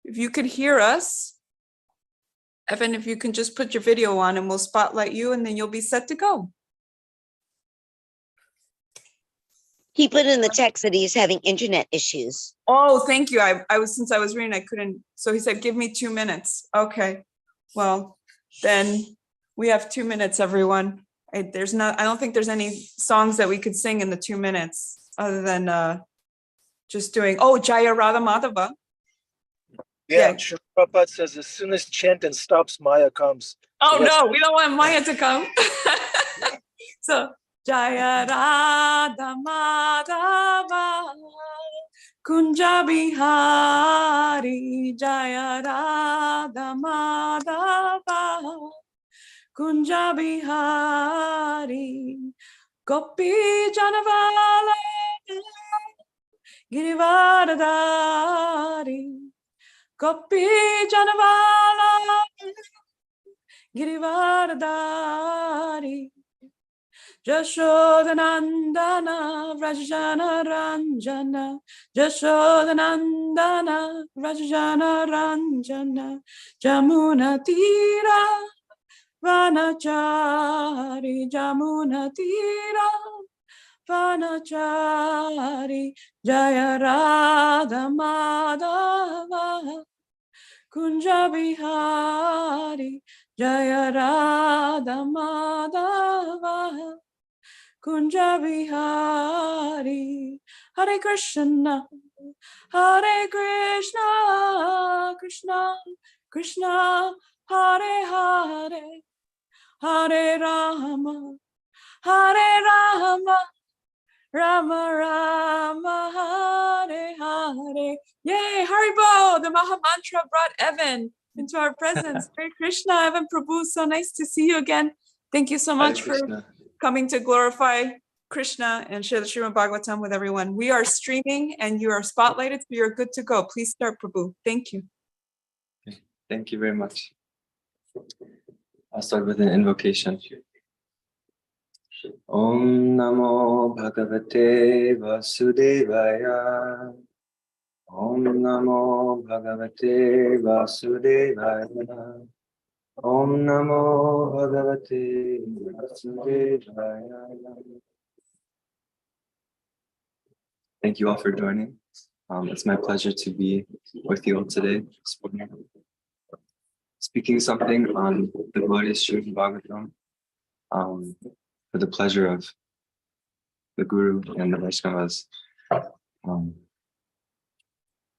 if you could hear us, Evan, if you can just put your video on and we'll spotlight you and then you'll be set to go. He put in the text that he's having internet issues. Oh, thank you. Since I was reading, I couldn't. So he said, give me 2 minutes. Okay. Well, then we have 2 minutes, everyone. I don't think there's any songs that we could sing in the 2 minutes other than just doing, Jaya Radha Madhava. Yeah, Srila Prabhupada says as soon as chanting stops, Maya comes. Oh, no, we don't want Maya to come. So, Jaya Radha Madhava, Kunja Bihari, Jaya Radha Madhava, Kunja Bihari, Gopi Janavala, Girivardhari, Gopi Janavala, Girivardhari, Jashodanandana, Vrajana Ranjana, Jashodanandana, Vrajana Ranjana, Jamuna Tira, Vanachari, Jamuna Tira, Vanachari, Jaya Radha Madhava, Kunja Bihari, Jaya Radha Madhava, Kunja Bihari. Hare Krishna, Hare Krishna, Krishna, Krishna, Hare Hare, Hare Rama, Hare Rama, Rama Rama, Hare Hare. Yay, Haribo, the Maha Mantra brought Evan into our presence. Hare Krishna, Evan Prabhu, so nice to see you again. Thank you so much for coming to glorify Krishna and share the Srimad Bhagavatam with everyone. We are streaming and you are spotlighted, so you're good to go. Please start, Prabhu. Thank you. Thank you very much. I'll start with an invocation. Om Namo Bhagavate Vasudevaya. Om Namo Bhagavate Vasudevaya. Om Namo Bhagavate Vasudevaya. Thank you all for joining. It's my pleasure to be with you all today, speaking something on the glorious Srimad Bhagavatam, for the pleasure of the Guru and the Vaishnavas.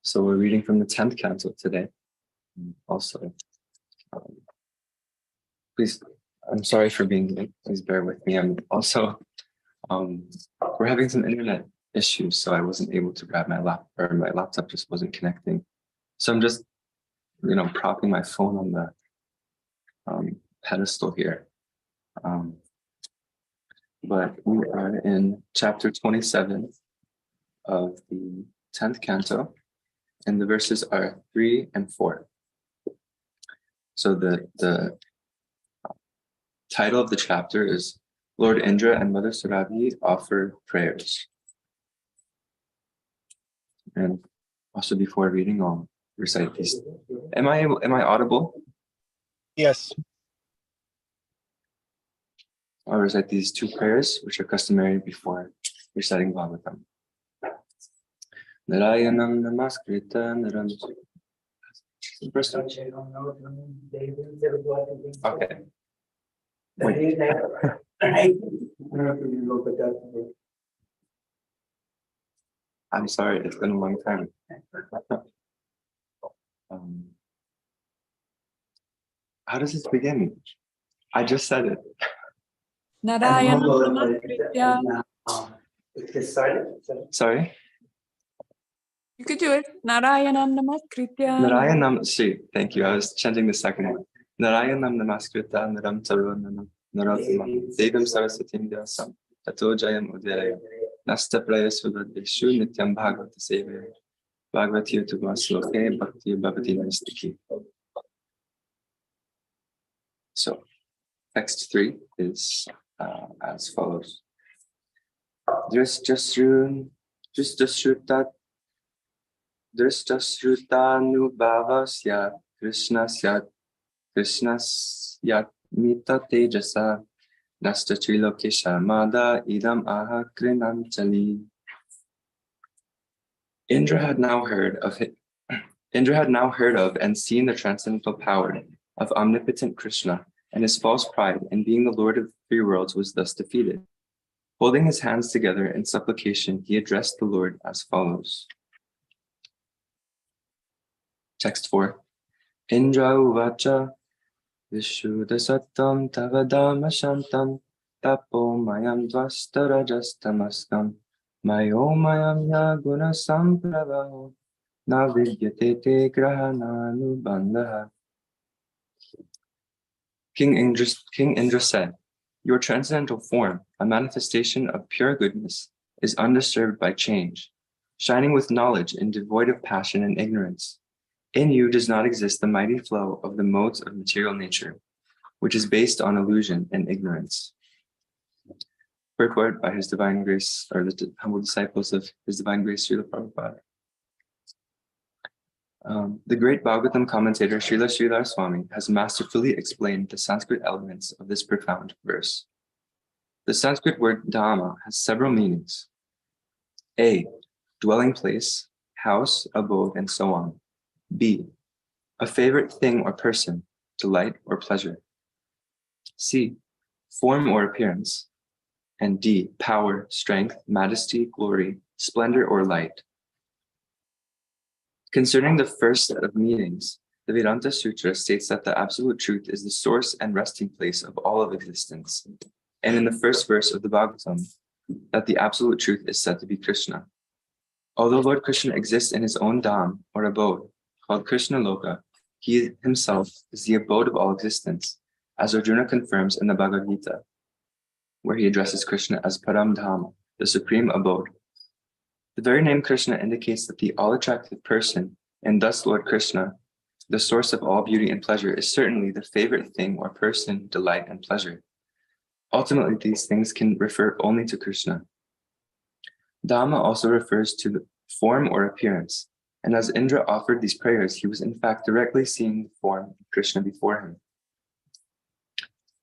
So we're reading from the 10th canto today. Also, please, I'm sorry for being late. Please bear with me. I'm also, we're having some internet issues, so I wasn't able to grab my laptop just wasn't connecting. So I'm just, propping my phone on the pedestal here. But we are in chapter 27 of the 10th canto, and the verses are 3 and 4. So the title of the chapter is Lord Indra and Mother Surabhi Offer Prayers. And also before reading, I'll recite these. Am I audible? Yes. I'll recite these 2 prayers, which are customary before reciting Bhagavatam. Narayanam Namaskrita Naram. Okay. Wait. I'm sorry, it's been a long time. How does this begin? I just said it. Narayanam Sorry? You could do it. Narayanam Namaskritya. Narayanam, see, thank you. I was chanting the second one. Narayanam Namaskrita Naram Tarunanam Narotamam Devam Sarasatim Vyasam Tato Jayam Udayam Nasta Praya Sudadeshu Nityam Bhagavata Sevaya Bhagavati Utuvasloke Bhakti Bhavati Nastiki. So, text 3 is as follows. Just shoot that Drishtasrutanubhavasya Krishnasyat mita tejasa Nastachilokesha mada idam aha krinanchali. Indra had now heard of and seen the transcendental power of omnipotent Krishna, and his false pride in being the Lord of three worlds was thus defeated. Holding his hands together in supplication, he addressed the Lord as follows. Text 4. Indra uvacha vishuddha sattam tavadama shantam tapo mayam dvastarajastamaskam mayomayam yaguna sampravaho na vidyate te grahananubandha. King Indra said, "Your transcendental form, a manifestation of pure goodness, is undisturbed by change, shining with knowledge and devoid of passion and ignorance. In you does not exist the mighty flow of the modes of material nature, which is based on illusion and ignorance." Purport by His Divine Grace, or the humble disciples of His Divine Grace, Srila Prabhupada. The great Bhagavatam commentator Srila Sridhar Swami has masterfully explained the Sanskrit elements of this profound verse. The Sanskrit word Dhamma has several meanings. A, dwelling place, house, abode, and so on. B, a favorite thing or person, delight or pleasure. C, form or appearance. And D, power, strength, majesty, glory, splendor, or light. Concerning the first set of meanings, the Vedanta Sutra states that the absolute truth is the source and resting place of all of existence. And in the first verse of the Bhagavatam, that the absolute truth is said to be Krishna. Although Lord Krishna exists in his own dham, or abode, called Krishna Loka, he himself is the abode of all existence, as Arjuna confirms in the Bhagavad Gita, where he addresses Krishna as Param Dham, the supreme abode. The very name Krishna indicates that the all-attractive person, and thus Lord Krishna, the source of all beauty and pleasure, is certainly the favorite thing or person, delight, and pleasure. Ultimately, these things can refer only to Krishna. Dhamma also refers to the form or appearance, and as Indra offered these prayers, he was in fact directly seeing the form of Krishna before him.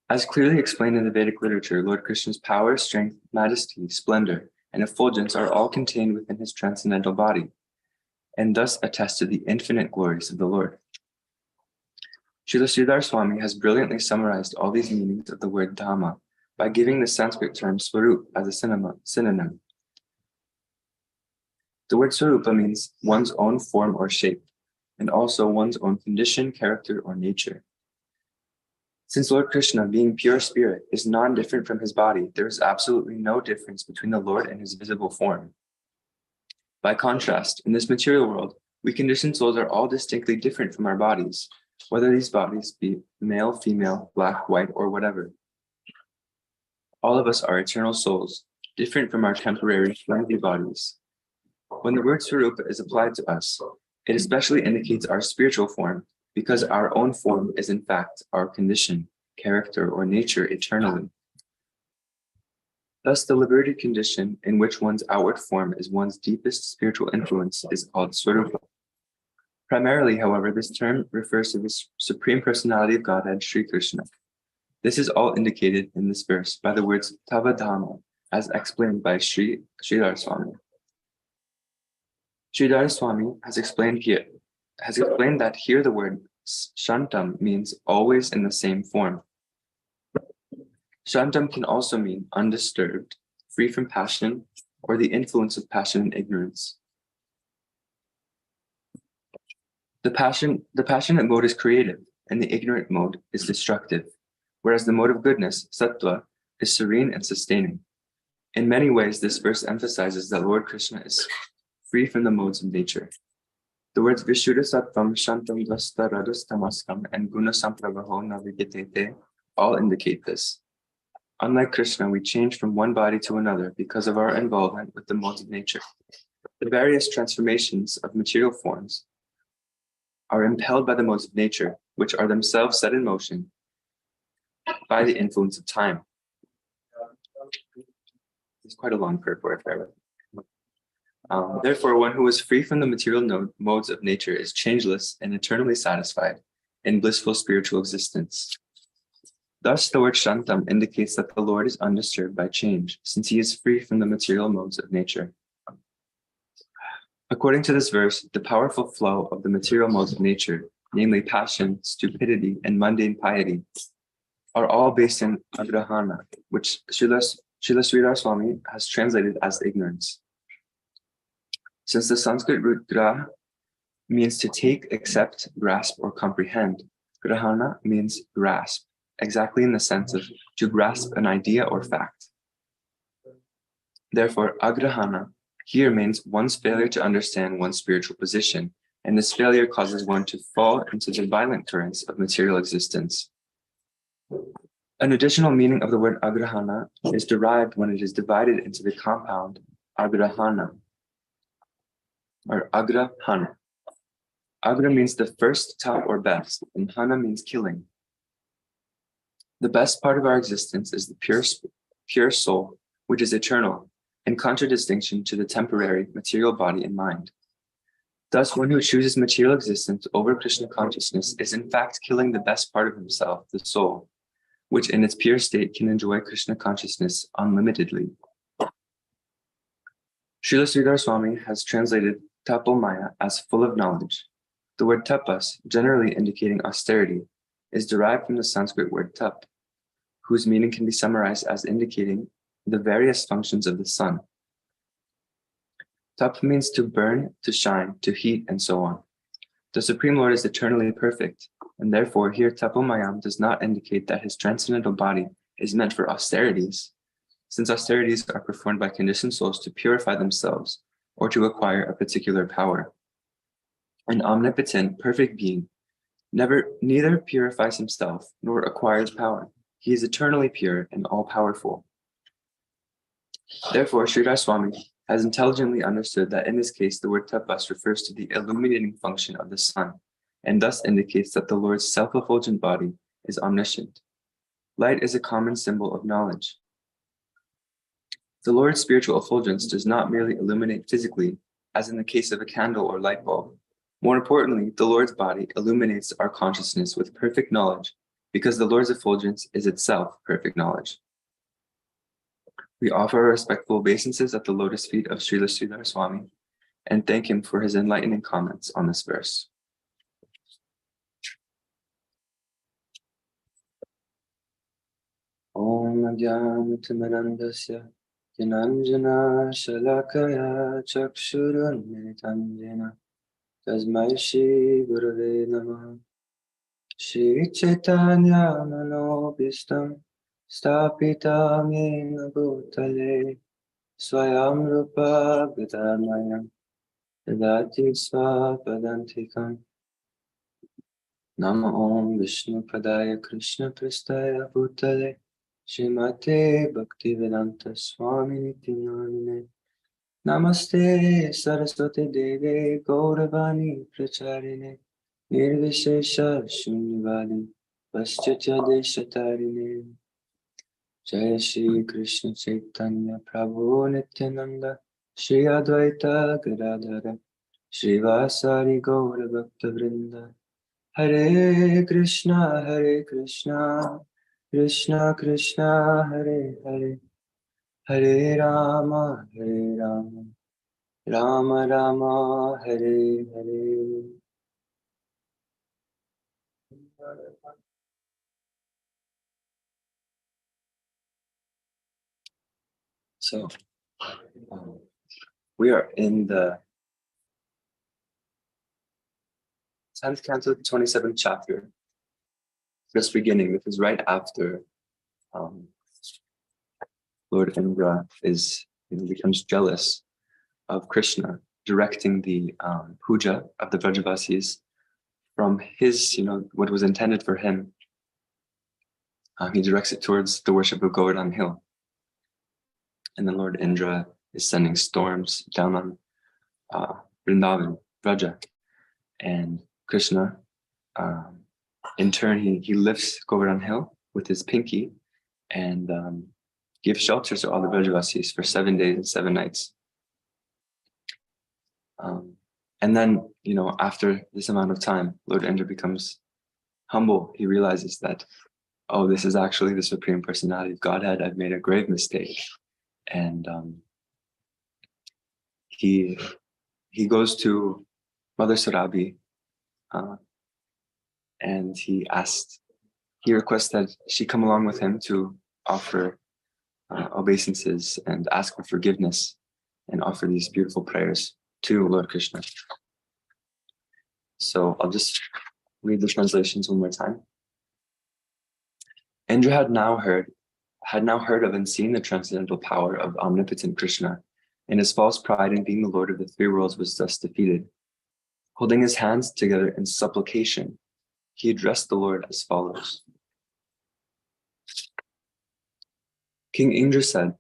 As clearly explained in the Vedic literature, Lord Krishna's power, strength, majesty, splendor, and effulgence are all contained within his transcendental body, and thus attest to the infinite glories of the Lord. Srila Sridhar Swami has brilliantly summarized all these meanings of the word Dhamma by giving the Sanskrit term Swarup as a synonym. The word Swarupa means one's own form or shape, and also one's own condition, character, or nature. Since Lord Krishna, being pure spirit, is non-different from his body, there is absolutely no difference between the Lord and his visible form. By contrast, in this material world, we conditioned souls are all distinctly different from our bodies, whether these bodies be male, female, black, white, or whatever. All of us are eternal souls, different from our temporary, flimsy bodies. When the word Swarupa is applied to us, it especially indicates our spiritual form, because our own form is in fact our condition, character, or nature eternally. Thus, the liberated condition in which one's outward form is one's deepest spiritual influence is called Swarupa. Primarily, however, this term refers to the Supreme Personality of Godhead, Sri Krishna. This is all indicated in this verse by the words Tava Dhamma, as explained by Sridhar Swami. Sridhar Swami has explained that here the word Shantam means always in the same form. Shantam can also mean undisturbed, free from passion, or the influence of passion and ignorance. The passionate mode is creative, and the ignorant mode is destructive, whereas the mode of goodness, sattva, is serene and sustaining. In many ways, this verse emphasizes that Lord Krishna is free from the modes of nature. The words Vishuddha Sattvam, Shantam Dvasta Radastamaskam, and Guna Sampravaho Navigatete all indicate this. Unlike Krishna, we change from one body to another because of our involvement with the modes of nature. The various transformations of material forms are impelled by the modes of nature, which are themselves set in motion by the influence of time. It's quite a long purport there. Therefore, one who is free from the material modes of nature is changeless and eternally satisfied in blissful spiritual existence. Thus, the word Shantam indicates that the Lord is undisturbed by change, since he is free from the material modes of nature. According to this verse, the powerful flow of the material modes of nature, namely passion, stupidity, and mundane piety, are all based in agrahana, which Srila Sridhar Swami has translated as ignorance. Since the Sanskrit root graha means to take, accept, grasp, or comprehend, grahana means grasp, exactly in the sense of to grasp an idea or fact. Therefore, agrahana here means one's failure to understand one's spiritual position, and this failure causes one to fall into the violent currents of material existence. An additional meaning of the word agrahana is derived when it is divided into the compound agrahana, or agrahana. Agra means the first, top, or best, and hana means killing. The best part of our existence is the pure soul, which is eternal, in contradistinction to the temporary material body and mind. Thus, one who chooses material existence over Krishna consciousness is in fact killing the best part of himself, the soul, which in its pure state can enjoy Krishna consciousness unlimitedly. Srila Sridhar Swami has translated tapomaya as full of knowledge. The word tapas, generally indicating austerity, is derived from the Sanskrit word tap, whose meaning can be summarized as indicating the various functions of the sun. Tap means to burn, to shine, to heat, and so on. The Supreme Lord is eternally perfect, and therefore here tapomayam does not indicate that his transcendental body is meant for austerities, since austerities are performed by conditioned souls to purify themselves or to acquire a particular power. An omnipotent, perfect being neither purifies himself nor acquires power. He is eternally pure and all-powerful. Therefore, Sridhar Swami has intelligently understood that in this case, the word tapas refers to the illuminating function of the sun, and thus indicates that the Lord's self-effulgent body is omniscient. Light is a common symbol of knowledge. The Lord's spiritual effulgence does not merely illuminate physically, as in the case of a candle or light bulb. More importantly, the Lord's body illuminates our consciousness with perfect knowledge, because the Lord's effulgence is itself perfect knowledge. We offer our respectful obeisances at the lotus feet of Srila Sridhar Swami and thank him for his enlightening comments on this verse. Om Ajnana-timirandasya Jnananjana Shalakaya Chakshurunmilitam Jena Tasmai Shri Gurave Namah Shri Chaitanya Manobhistam Stapitam Yena Bhutale Swayam Rupa Gadamayam Dadati Swapadantikam Nama Om Vishnu Padaya Krishna Prastaya Bhutale Srimate Bhaktivedanta Swami Niti Namine Namaste Saraswati Deve Gauravani Pracharine Nirvishesha Shunyavadi Paschatya Deshatarine Jaya Shri Krishna Chaitanya Prabhu Nityananda Shri Advaita Gadadhara Shri Vasari Gaura Bhakta Vrinda Hare Krishna Krishna Krishna Hare Hare Hare Rama Rama Rama Hare Hare. So, we are in the 10th canto, 27th chapter, just beginning. This is right after Lord Indra becomes jealous of Krishna, directing the puja of the Vrajavasis from his, what was intended for him. He directs it towards the worship of Govardhan Hill. And then Lord Indra is sending storms down on Vrindavan, Vraja. And Krishna, in turn, he lifts Govardhan Hill with his pinky and gives shelter to all the Vrajavasis for 7 days and 7 nights. And then, after this amount of time, Lord Indra becomes humble. He realizes that, oh, this is actually the Supreme Personality of Godhead. I've made a grave mistake. And he goes to Mother Sarabi, and he requests that she come along with him to offer obeisances and ask for forgiveness and offer these beautiful prayers to Lord Krishna. So I'll just read the translations one more time. Indra had now heard of and seen the transcendental power of omnipotent Krishna, and his false pride in being the Lord of the three worlds was thus defeated. Holding his hands together in supplication, he addressed the Lord as follows. King Indra said,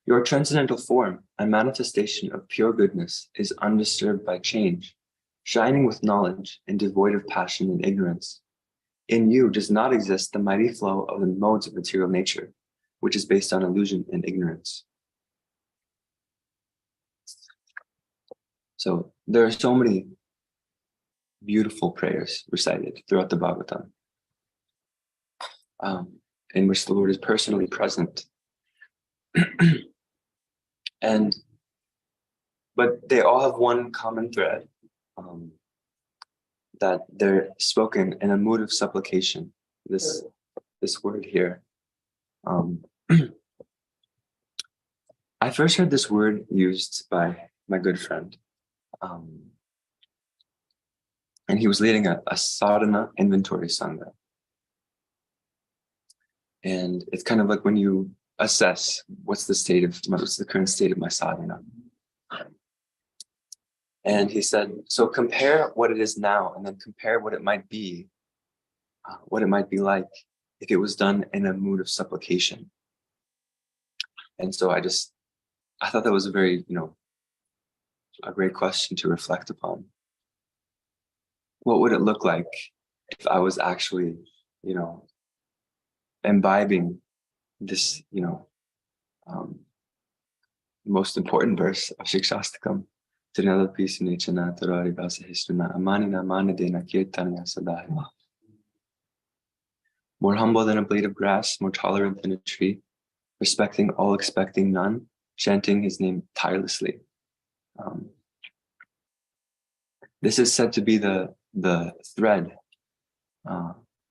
"Your transcendental form and manifestation of pure goodness is undisturbed by change, shining with knowledge and devoid of passion and ignorance. In you does not exist the mighty flow of the modes of material nature, which is based on illusion and ignorance." So there are so many beautiful prayers recited throughout the Bhagavatam, in which the Lord is personally present. But they all have one common thread, that they're spoken in a mood of supplication. This word here. I first heard this word used by my good friend. And he was leading a sadhana inventory sangha. And it's kind of like when you assess what's the current state of my sadhana. And he said, so compare what it is now and then compare what it might be like if it was done in a mood of supplication. And so I thought that was a very, a great question to reflect upon. What would it look like if I was actually, imbibing this, most important verse of Shikshastakam? More humble than a blade of grass, more tolerant than a tree, respecting all, expecting none, chanting his name tirelessly. This is said to be the thread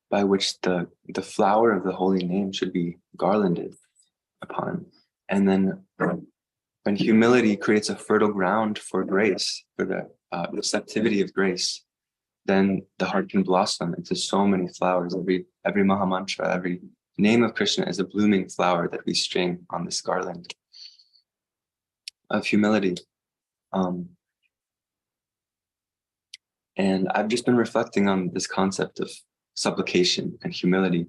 by which the flower of the holy name should be garlanded upon. And then when humility creates a fertile ground for grace, for the receptivity of grace, then the heart can blossom into so many flowers. Every Mahamantra, every name of Krishna is a blooming flower that we string on this garland of humility. And I've just been reflecting on this concept of supplication and humility,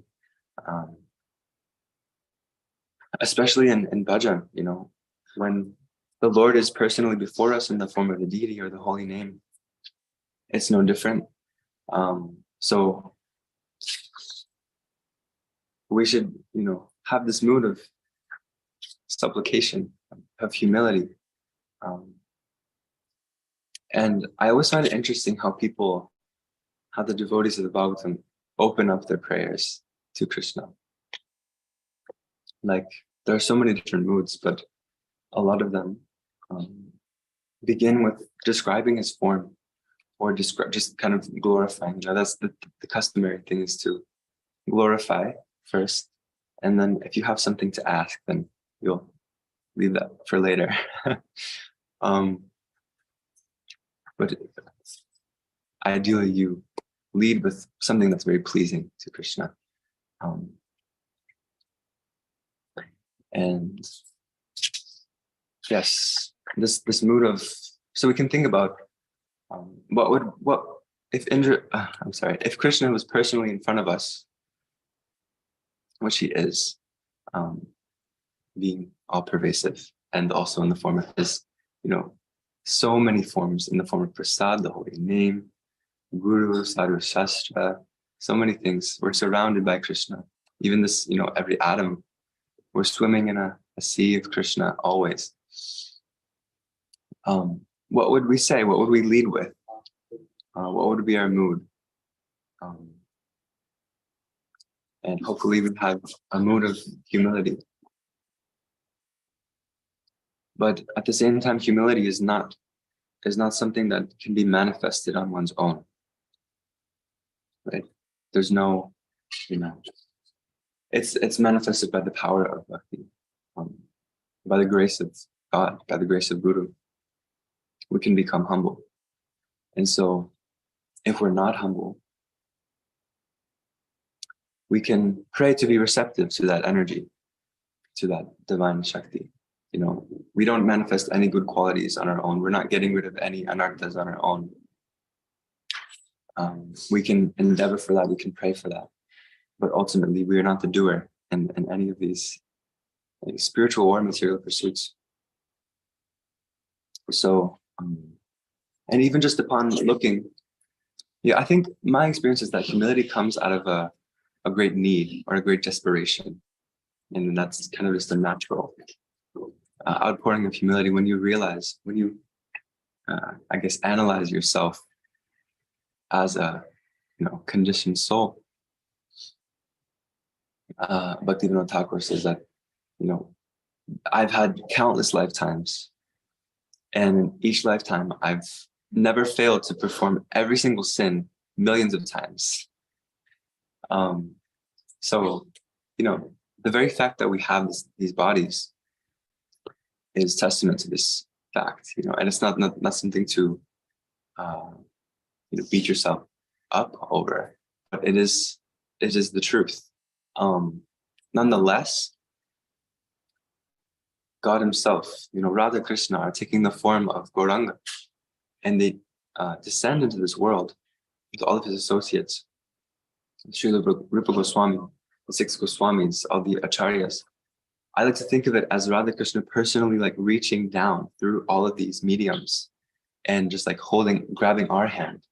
especially in bhajan, when the Lord is personally before us in the form of the deity or the holy name, it's no different. So we should, have this mood of supplication, of humility. And I always find it interesting how the devotees of the Bhagavatam open up their prayers to Krishna. Like, there are so many different moods, but a lot of them begin with describing his form or just kind of glorifying. That's the customary thing, is to glorify first. And then if you have something to ask, then you'll leave that for later. But ideally, you lead with something that's very pleasing to Krishna. And yes, this mood of, so we can think about if Krishna was personally in front of us, which he is, being all pervasive, and also in the form of his, so many forms, in the form of prasad, the holy name, guru, sadhu, shastra, so many things. We're surrounded by Krishna. Even this, every atom, we're swimming in a sea of Krishna always. what would we say? What would we lead with? What would be our mood? And hopefully we have a mood of humility. But at the same time, humility is not something that can be manifested on one's own. Right? There's no, it's manifested by the power of bhakti, by the grace of God, by the grace of Guru. We can become humble. And so if we're not humble, we can pray to be receptive to that energy, to that divine Shakti. We don't manifest any good qualities on our own. We're not getting rid of any anarthas on our own. We can endeavor for that, we can pray for that. But ultimately, we are not the doer in any of these spiritual or material pursuits. So, and even just upon looking, I think my experience is that humility comes out of a great need or a great desperation. And that's kind of just a natural outpouring of humility when you realize, when you, analyze yourself as a, conditioned soul. Bhaktivinoda Thakur says that, I've had countless lifetimes, and in each lifetime, I've never failed to perform every single sin millions of times. So, the very fact that we have these bodies is testament to this fact, and it's not something to, beat yourself up over, but it is the truth. Nonetheless, God himself, Radha Krishna are taking the form of Gauranga, and they descend into this world with all of his associates, Srila Rupa Goswami, the 6 Goswamis, all the acharyas. I like to think of it as Radha Krishna personally reaching down through all of these mediums and just grabbing our hand.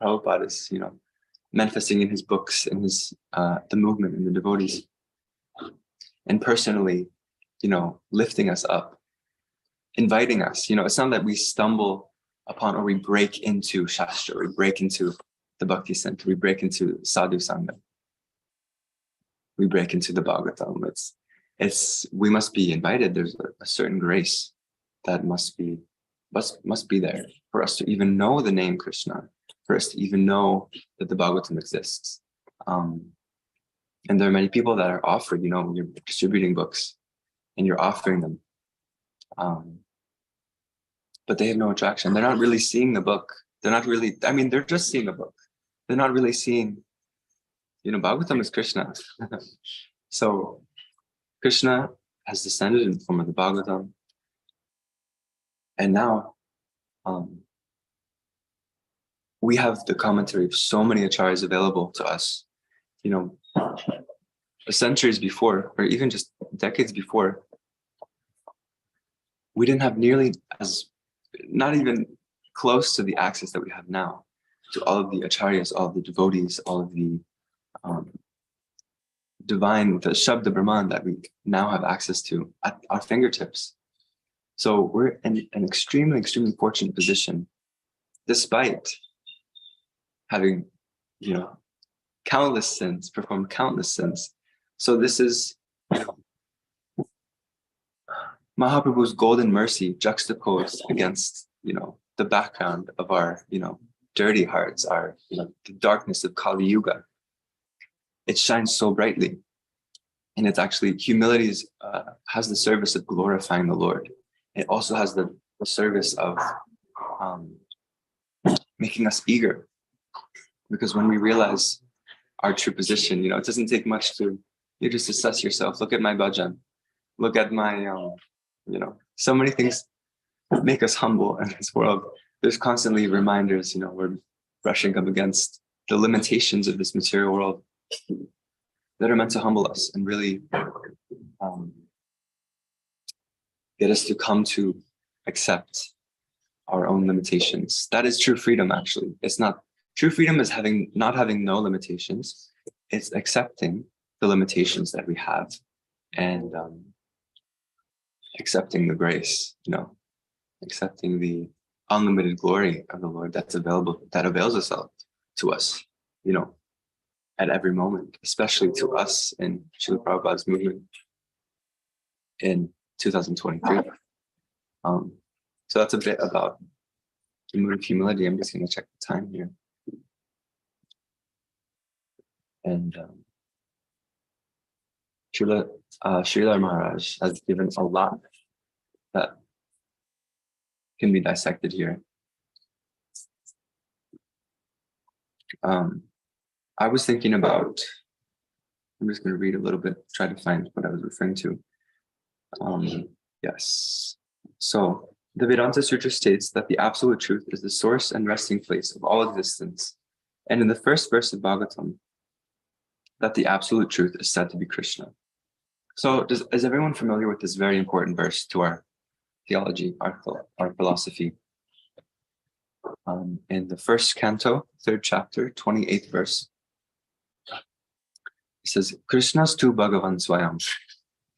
Prabhupada is, manifesting in his books, in his the movement and the devotees, and personally, lifting us up, inviting us. It's not that we stumble upon or we break into Shastra, we break into the Bhakti Center, we break into Sadhu Sangha, we break into the Bhagavatam. We must be invited. There's a certain grace that must be there for us to even know the name Krishna, for us to even know that the Bhagavatam exists. And there are many people that are offered, you're distributing books and you're offering them. But they have no attraction. They're not really seeing the book. They're not really, they're just seeing a book. They're not really seeing, Bhagavatam is Krishna. So Krishna has descended in the form of the Bhagavatam. And now we have the commentary of so many acharyas available to us. Centuries before, or even just decades before, we didn't have nearly not even close to the access that we have now to all of the acharyas, all of the devotees, all of the divine, the Shabda Brahman that we now have access to at our fingertips. So we're in an extremely, extremely fortunate position, despite having, performed countless sins. So this is Mahaprabhu's golden mercy juxtaposed against, the background of our, dirty hearts, our, the darkness of Kali Yuga. It shines so brightly. And it's actually, humility has the service of glorifying the Lord. It also has the service of making us eager. Because when we realize our true position, it doesn't take much to, you just assess yourself. Look at my bhajan. Look at my, so many things make us humble in this world. There's constantly reminders, we're brushing up against the limitations of this material world that are meant to humble us and really get us to come to accept our own limitations. That is true freedom, actually. It's not, true freedom is not having no limitations. It's accepting the limitations that we have and accepting the grace, accepting the unlimited glory of the Lord that's available, that avails itself to us, you know, at every moment, especially to us in Srila Prabhupada's movement in 2023. So that's a bit about the mood of humility. I'm just going to check the time here. And Srila Maharaj has given a lot that can be dissected here. I was thinking about, I'm just going to read a little bit, try to find what I was referring to. Yes. So the Vedanta Sutra states that the absolute truth is the source and resting place of all existence. And in the first verse of Bhagavatam, that the absolute truth is said to be Krishna. So is everyone familiar with this very important verse to our theology, our philosophy? In the first canto, 3rd chapter, 28th verse, it says, Krishna's tu Bhagavan Swayam.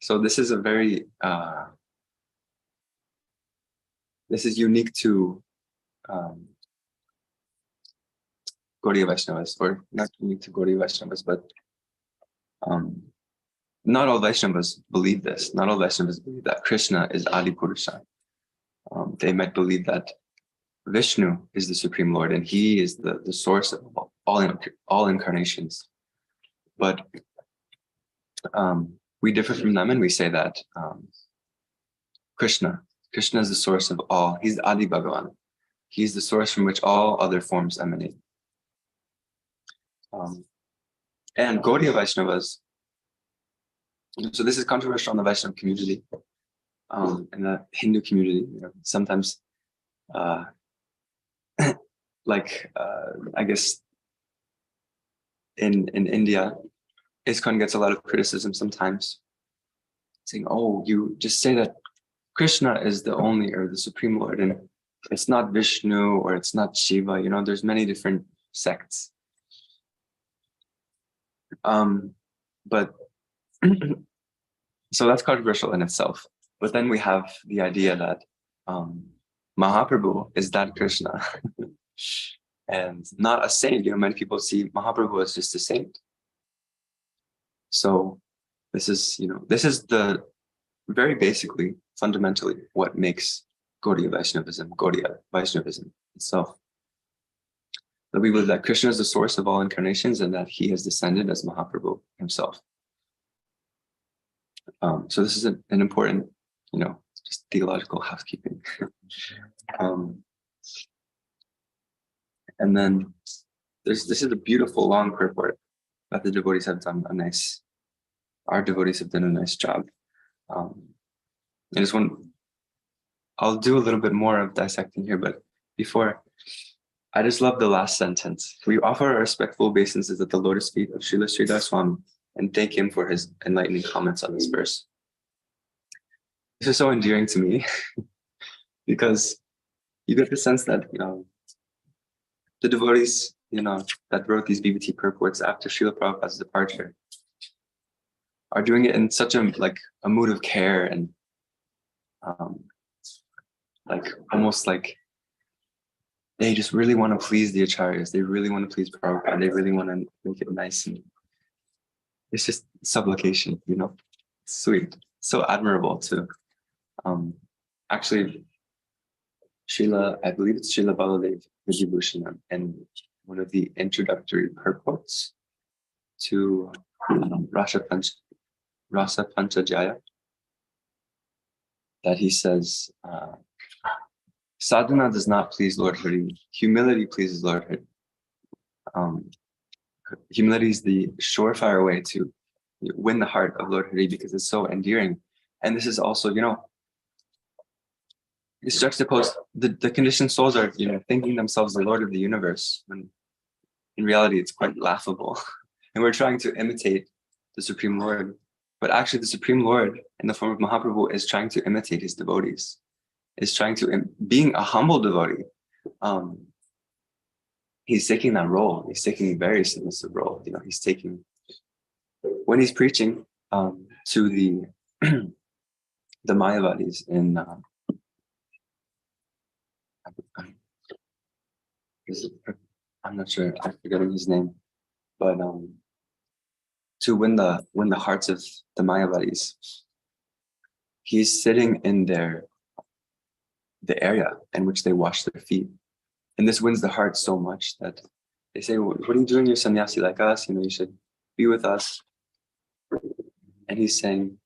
So this is a very, this is unique to Gaudiya Vaishnavas, or not unique to Gaudiya Vaishnavas, but not all Vaishnavas believe this. Not all Vaishnavas believe that Krishna is Adi Purusha. They might believe that Vishnu is the Supreme Lord, and he is the source of all incarnations. But we differ from them, and we say that Krishna is the source of all. He's Adi Bhagavan. He's the source from which all other forms emanate. And Gaudiya Vaishnavas, so this is controversial in the Vaishnava community, in the Hindu community. You know, sometimes, I guess in India, ISKCON gets a lot of criticism sometimes, saying, "Oh, you just say that Krishna is the only or the Supreme Lord, and it's not Vishnu or it's not Shiva." You know, there's many different sects. But so that's controversial in itself. But then we have the idea that Mahaprabhu is that Krishna and not a saint. You know, many people see Mahaprabhu as just a saint. So this is the very basically, fundamentally, what makes Gaudiya Vaishnavism itself. That we believe that Krishna is the source of all incarnations and that he has descended as Mahaprabhu himself. So this is an important, just theological housekeeping. And then this is a beautiful long purport that the devotees have done our devotees have done a nice job. I'll do a little bit more of dissecting here, but before, I just love the last sentence. We offer our respectful obeisances at the lotus feet of Srila Sridhar Swami and thank him for his enlightening comments on this verse. This is so endearing to me because you get the sense that, the devotees, that wrote these BBT purports after Srila Prabhupada's departure are doing it in such a mood of care and almost like they just really want to please the acharyas. They really want to please Prabhupada. They really want to make it nice. And it's just supplication, It's sweet. So admirable to actually I believe it's Srila Baladev Vijibhushanam, and one of the introductory purports to Rasa Panchajaya, that he says, sadhana does not please Lord Hari. Humility pleases Lord Hari. Humility is the surefire way to win the heart of Lord Hari because it's so endearing. And this is also, it's juxtaposed. The conditioned souls are, thinking themselves the Lord of the universe, when in reality it's quite laughable. And we're trying to imitate the Supreme Lord, but actually the Supreme Lord in the form of Mahaprabhu is trying to imitate his devotees. Is trying to, being a humble devotee, he's taking that role. He's taking a very submissive role. He's taking, when he's preaching to the the Mayavadis in, I'm I'm not sure, I'm forgetting his name, but to win the hearts of the Mayavadis, he's sitting in the area in which they wash their feet. And this wins the heart so much that they say, what are you doing? You're sannyasi like us, you should be with us. And he's saying,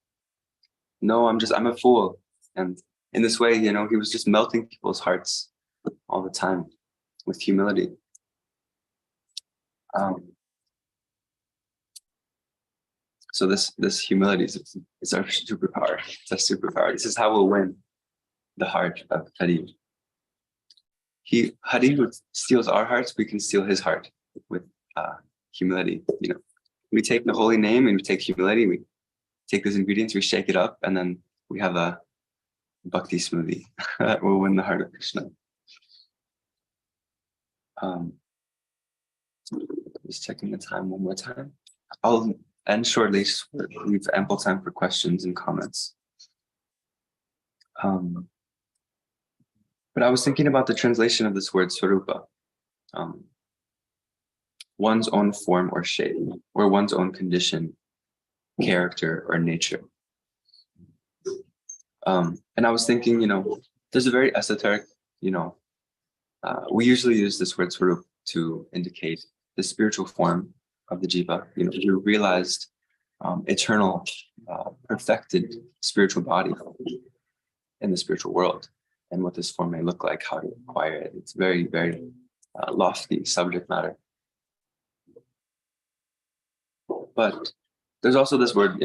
no, I'm a fool. And in this way, he was just melting people's hearts all the time with humility. So this humility is our superpower. It's a superpower. This is how we'll win the heart of Hari. Hari steals our hearts, we can steal his heart with humility. We take the holy name and we take humility, we take those ingredients, we shake it up, and then we have a bhakti smoothie that will win the heart of Krishna. Just checking the time one more time. I'll end shortly so we have ample time for questions and comments. But I was thinking about the translation of this word swarupa, one's own form or shape, or one's own condition, character, or nature. And I was thinking, there's a very esoteric, we usually use this word swarup to indicate the spiritual form of the jiva. You realized eternal, perfected spiritual body in the spiritual world, and what this form may look like, how to acquire it. It's very, very lofty subject matter. But there's also this word,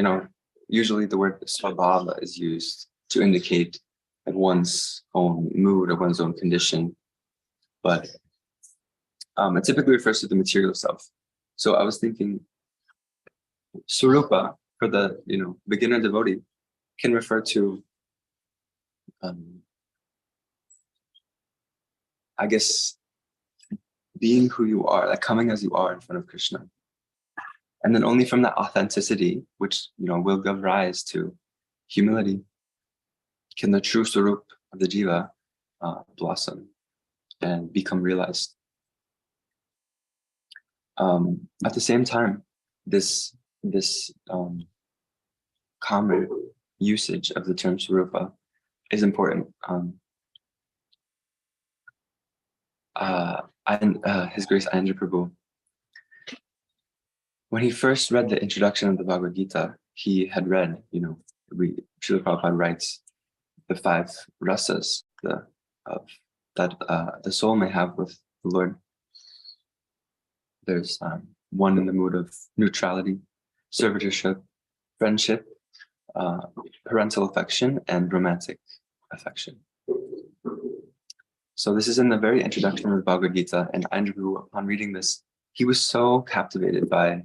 usually the word svabhava is used to indicate one's own mood or one's own condition. But it typically refers to the material self. So I was thinking, swarupa for the beginner devotee can refer to, I guess, being who you are, like coming as you are in front of Krishna, and then only from that authenticity, which will give rise to humility, can the true swarup of the jiva blossom and become realized. At the same time, this common usage of the term swarupa is important. His Grace Andhra Prabhu, when he first read the introduction of the Bhagavad Gita, he had read, Srila Prabhupada writes, the 5 rasas that the soul may have with the Lord. There's one in the mood of neutrality, servitorship, friendship, parental affection, and romantic affection. So this is in the very introduction of the Bhagavad Gita, and Andrew, upon reading this, he was so captivated by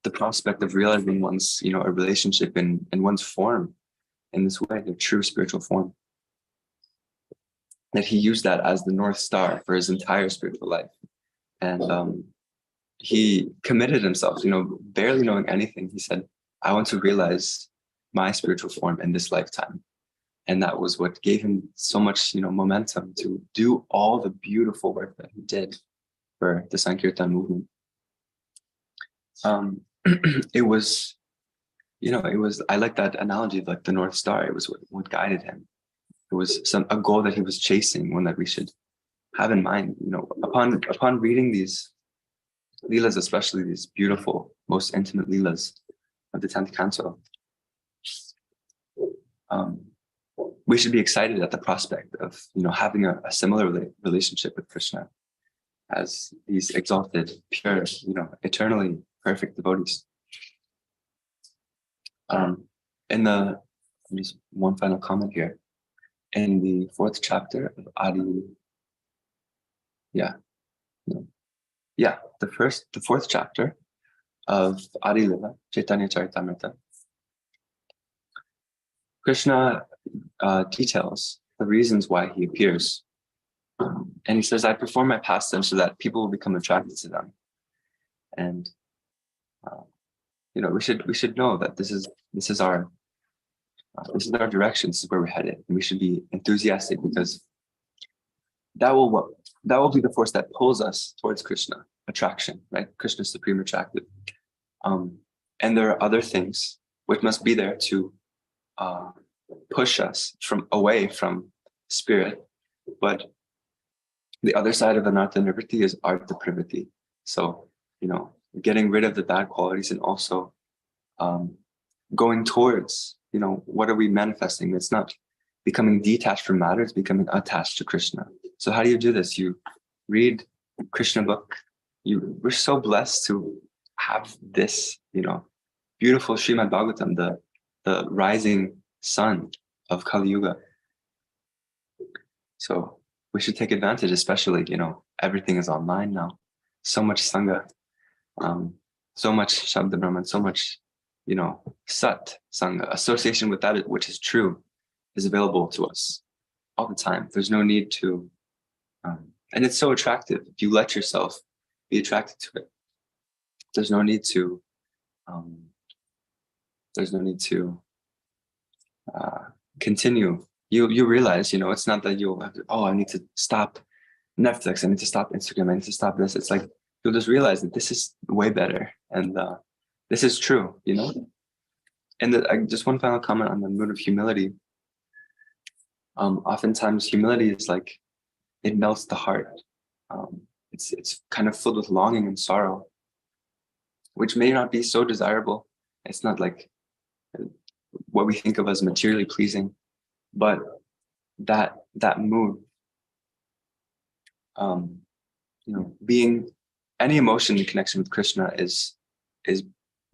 the prospect of realizing one's, a relationship in one's form in this way, the true spiritual form, that he used that as the North Star for his entire spiritual life. And he committed himself, barely knowing anything. He said, I want to realize my spiritual form in this lifetime. And that was what gave him so much, momentum to do all the beautiful work that he did for the Sankirtan movement. It was, I like that analogy of like the North Star. It was what guided him. It was a goal that he was chasing, one that we should have in mind. Upon reading these Leelas, especially these beautiful, most intimate Leelas of the 10th canto, we should be excited at the prospect of, having a similar relationship with Krishna as these exalted, pure, eternally perfect devotees. Just one final comment here. In the 4th chapter of Adi, the 4th chapter of Adi Lila, Chaitanya Charitamrita, Krishna details the reasons why he appears. And he says, I perform my pastimes so that people will become attracted to them. And we should know that this is our direction. This is where we're headed, and we should be enthusiastic because that will be the force that pulls us towards Krishna, attraction, right? Krishna is supreme attractive. And there are other things which must be there to push us away from spirit. But the other side of anartha nivritti is artha privritti. So, getting rid of the bad qualities and also going towards, what are we manifesting? It's not becoming detached from matter, it's becoming attached to Krishna. So how do you do this? You read Krishna book. We're so blessed to have this, beautiful Srimad Bhagavatam, the rising sun of Kali Yuga. So we should take advantage, especially, everything is online now. So much Sangha, so much Shabda Brahman, so much, Sat Sangha, association with that, which is true, is available to us all the time. There's no need to, and it's so attractive. If you let yourself be attracted to it, there's no need to continue. You realize, it's not that you'll have to, I need to stop Netflix, I need to stop Instagram, I need to stop this. It's like, you'll just realize that this is way better. And this is true, And I just one final comment on the mood of humility. Oftentimes humility is like, it melts the heart. It's kind of filled with longing and sorrow, which may not be so desirable. It's not like what we think of as materially pleasing, but that mood, being any emotion in connection with Krishna is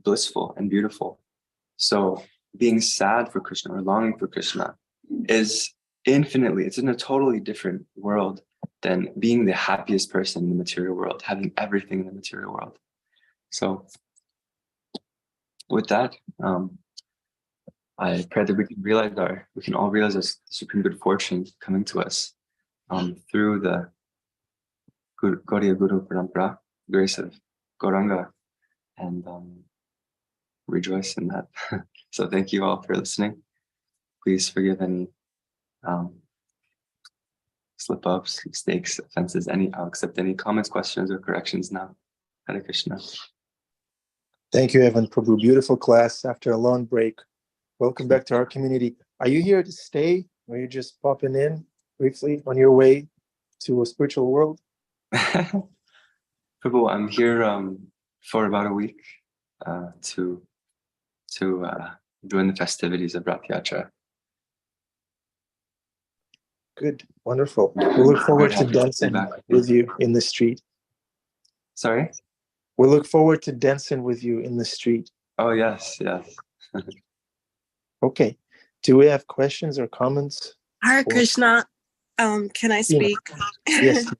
blissful and beautiful. So being sad for Krishna or longing for Krishna is it's in a totally different world than being the happiest person in the material world, having everything in the material world. So with that, I pray that we can all realize our supreme good fortune coming to us through the Gaudiya Guru Parampara, grace of Gauranga, and rejoice in that. So thank you all for listening. Please forgive any slip-ups, mistakes, offenses. I'll accept any comments, questions, or corrections now. Hare Krishna. Thank you, Evan Prabhu. Beautiful class after a long break. Welcome back to our community. Are you here to stay, or are you just popping in briefly on your way to a spiritual world? Prabhu, I'm here for about a week to join the festivities of Rath Yatra. Good, wonderful. We look forward to dancing with you in the street. Sorry? We look forward to dancing with you in the street. Oh, yes. Okay. Do we have questions or comments? Hare Krishna. Can I speak? Yes.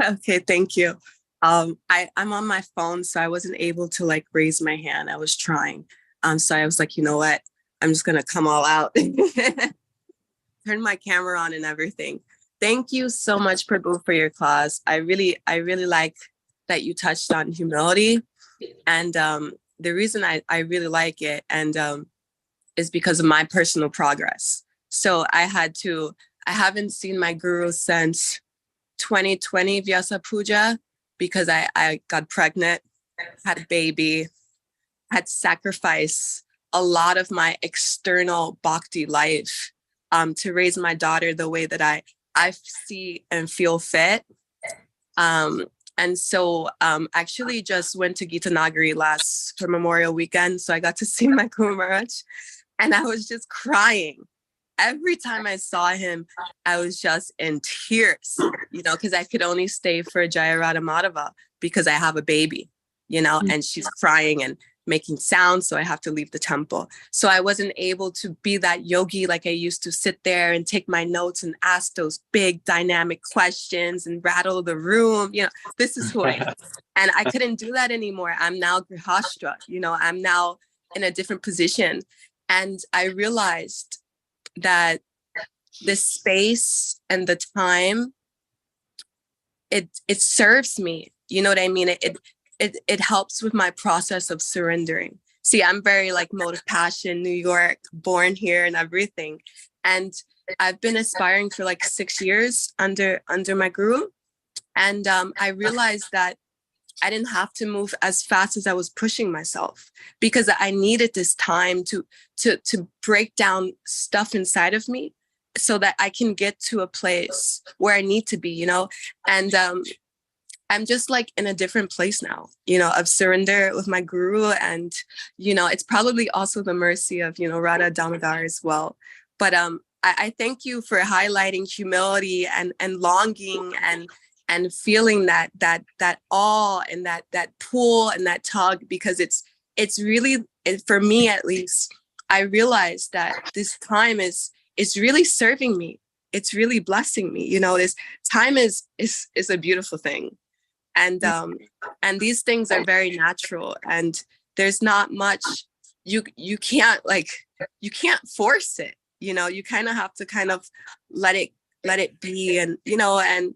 Okay, thank you. I'm on my phone, so I wasn't able to raise my hand. I was trying. So I was like, you know what? I'm just gonna come all out. Turn my camera on and everything. Thank you so much, Prabhu, for your class. I really like that you touched on humility. And the reason I really like it is because of my personal progress. So I haven't seen my guru since 2020 Vyasa Puja, because I got pregnant, had a baby, had sacrificed a lot of my external bhakti life to raise my daughter the way that I see and feel fit. And so actually just went to Gita Nagari for Memorial Weekend. So I got to see my Guru Maharaj, and I was just crying. Every time I saw him, I was just in tears, because I could only stay for Jaya Radha Madhava because I have a baby, and she's crying and making sounds, so I have to leave the temple. So I wasn't able to be that yogi like I used to, sit there and take my notes and ask those big dynamic questions and rattle the room. This is who I am. And I couldn't do that anymore. I'm now grihastra, I'm now in a different position. And I realized that the space and the time, it serves me. You know what I mean? It helps with my process of surrendering. See, I'm very mode of passion, New York, born here and everything. And I've been aspiring for like 6 years under my guru. And I realized that I didn't have to move as fast as I was pushing myself, because I needed this time to break down stuff inside of me so that I can get to a place where I need to be, you know. And I'm just like in a different place now, you know, of surrender with my guru. And, you know, it's probably also the mercy of, you know, Radha Damodar as well. But I thank you for highlighting humility and longing and feeling that awe and that pull and that tug, because it's really, for me at least, I realized that this time is really serving me. It's really blessing me. You know, this time is a beautiful thing. And these things are very natural, and there's not much you can't force it. You know, you kind of have to kind of let it be. And, you know, and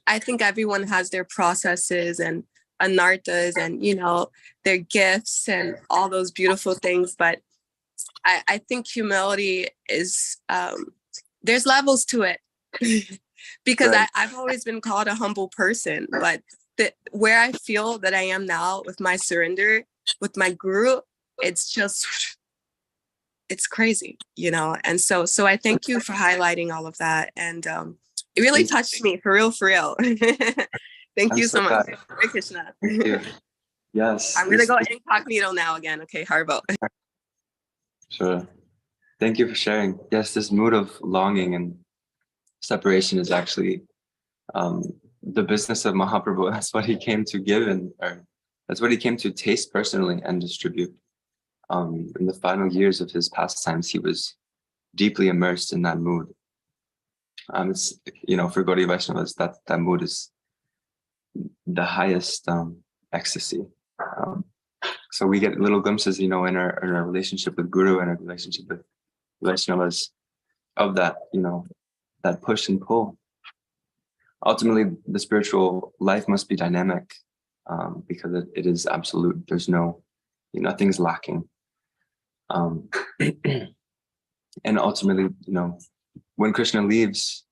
I think everyone has their processes and anartas and, you know, their gifts and all those beautiful things. But I think humility is, there's levels to it. Because Right. I've always been called a humble person, but where I feel that I am now with my surrender, with my guru, it's crazy, you know. And so I thank you for highlighting all of that. And it really touched me, for real. Thank you so much. Hare Krishna. Thank you. Yes. I'm gonna go incognito now again. Okay, Harbo. Sure. Thank you for sharing. Yes, this mood of longing and separation is actually the business of Mahaprabhu. That's what he came to give, or that's what he came to taste personally and distribute. In the final years of his pastimes, he was deeply immersed in that mood. It's, you know, for Gaudiya Vaishnavas, that mood is the highest ecstasy. So we get little glimpses, you know, in our relationship with Guru and our relationship with Vaishnavas of that, you know, that push and pull. Ultimately, the spiritual life must be dynamic, because it is absolute. There's nothing's lacking. And ultimately, you know, when Krishna leaves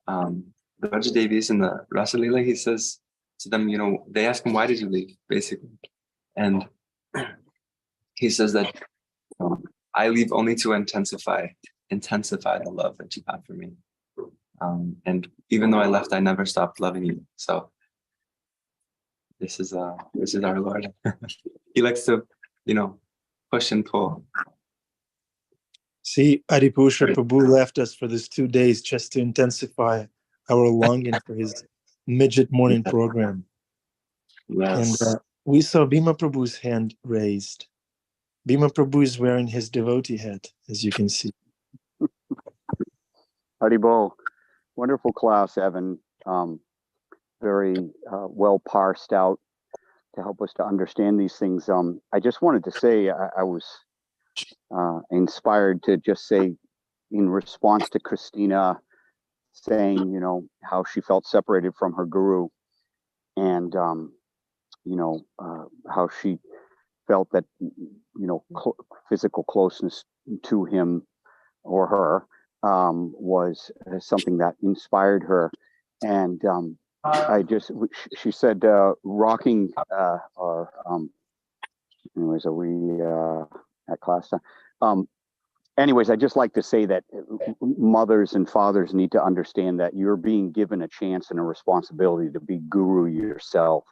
the Vrajadevis in the Rasa Leela, he says to them, you know, they ask him, why did you leave, basically? And he says that I leave only to intensify the love that you have for me. And even though I left, I never stopped loving you. So this is our Lord. He likes to, you know, push and pull. See, Adipusha Prabhu left us for this 2 days just to intensify our longing for his midget morning program. Yes. And we saw Bhima Prabhu's hand raised. Bhima Prabhu is wearing his devotee hat, as you can see. Haribol, wonderful class, Evan. Very well parsed out to help us to understand these things. I just wanted to say I was inspired to just say, in response to Christina saying, you know, how she felt separated from her guru, and you know, how she felt that, you know, physical closeness to him or her was something that inspired her. And she said, rocking our, anyways, are we at class time? Anyways, I just like to say that mothers and fathers need to understand that you're being given a chance and a responsibility to be guru yourself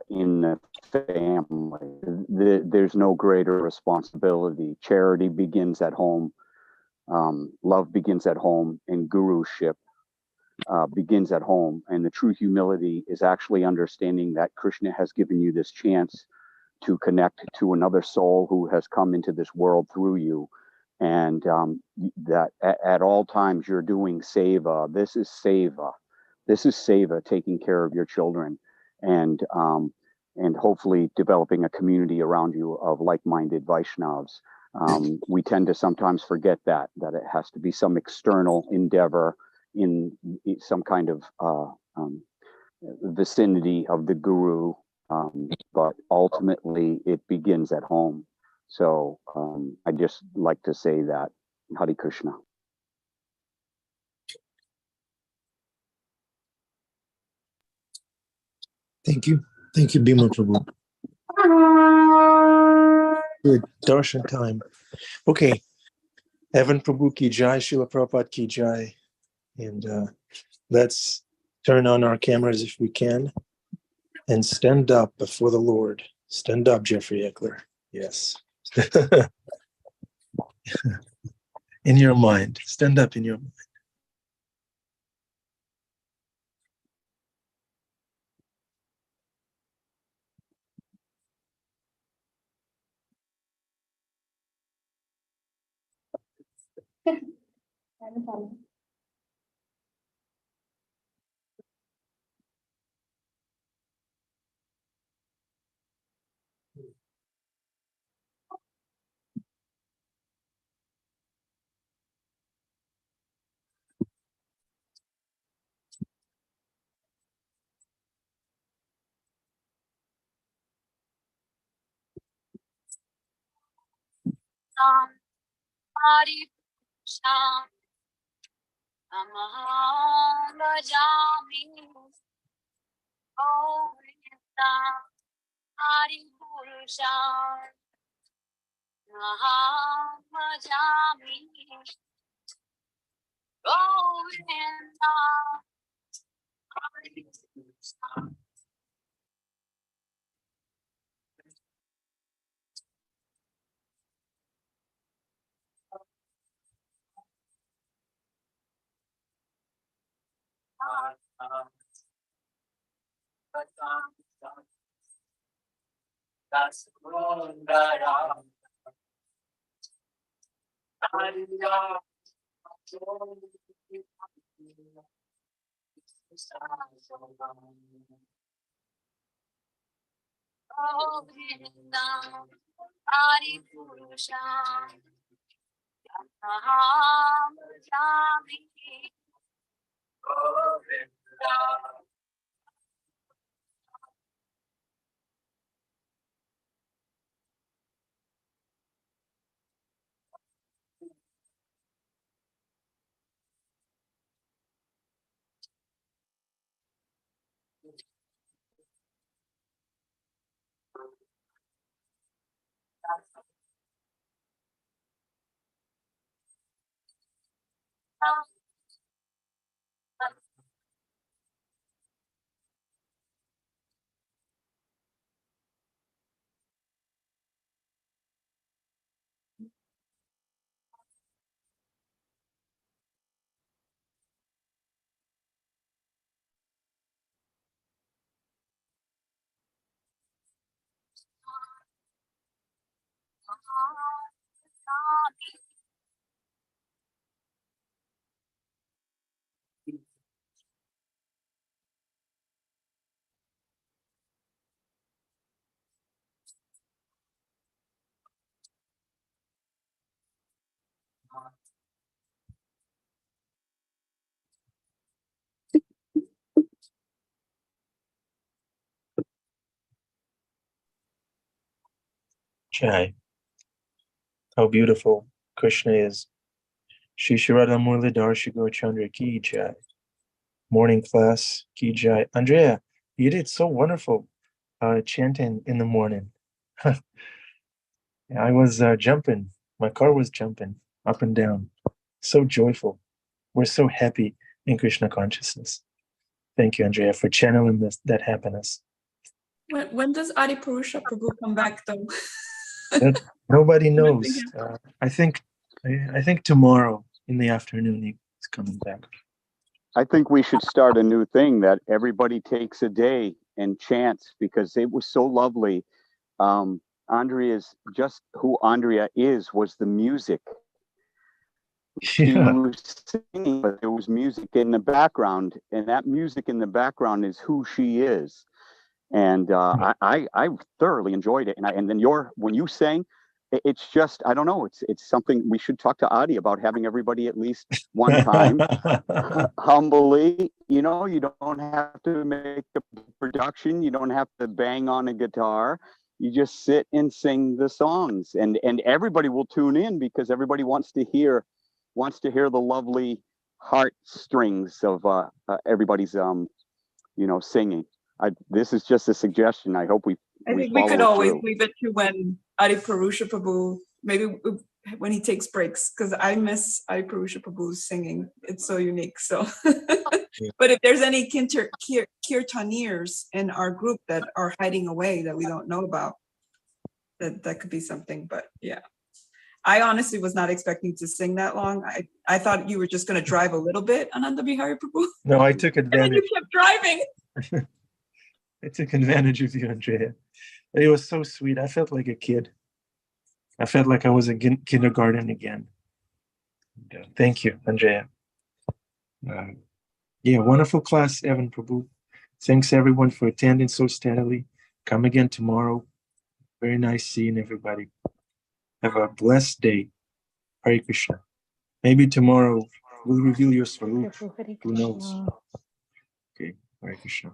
in the family. There's no greater responsibility. Charity begins at home. Love begins at home, and guruship begins at home. And the true humility is actually understanding that Krishna has given you this chance to connect to another soul who has come into this world through you, and that at all times you're doing seva. This is seva, taking care of your children, and hopefully developing a community around you of like-minded Vaishnavas. We tend to sometimes forget that it has to be some external endeavor in some kind of vicinity of the guru. But ultimately it begins at home. So I just like to say that. Hare Krishna. Thank you. Thank you, Bhima Prabhu. Good darshan time. Okay. Evan Prabhu ki jai, Srila Prabhupada ki jai. And let's turn on our cameras if we can and stand up before the Lord. Stand up, Jeffrey Eckler. Yes. In your mind. Stand up in your mind. Jai. How beautiful Krishna is. Shri Sharada Murlidhar Shigo Chandra ki jai. Morning class ki jai. Andrea, you did so wonderful chanting in the morning. I was jumping. My car was jumping up and down. So joyful. We're so happy in Krishna consciousness. Thank you, Andrea, for channeling that happiness. When does Adi Purusha Prabhu come back, though? Nobody knows. I think tomorrow in the afternoon he's coming back. I think we should start a new thing that everybody takes a day and chants, because it was so lovely. Andrea's just who Andrea is was the music. She was singing, but there was music in the background, and that music in the background is who she is. And I thoroughly enjoyed it. And then when you sang, it's just, I don't know, it's something we should talk to Adi about, having everybody at least one time humbly. You don't have to make a production, you don't have to bang on a guitar, you just sit and sing the songs, and everybody will tune in, because everybody wants to hear the lovely heartstrings of everybody's singing. This is just a suggestion. I hope we think we follow could it always through. leave it to when Adi Purusha Prabhu, maybe when he takes breaks, because I miss Adi Purusha Prabhu's singing. It's so unique. So, but if there's any kirtaniers in our group that are hiding away that we don't know about, that could be something. But yeah, I honestly was not expecting to sing that long. I thought you were just going to drive a little bit, Ananda Bihari Prabhu. No, I took And then advantage. you kept driving. I took advantage of you, Andrea. It was so sweet. I felt like a kid. I felt like I was in kindergarten again. Thank you, Andrea. Yeah, wonderful class, Evan Prabhu. Thanks everyone for attending so steadily. Come again tomorrow. Very nice seeing everybody. Have a blessed day. Hare Krishna. Maybe tomorrow we'll reveal your Swarup. Who knows? Okay, Hare Krishna.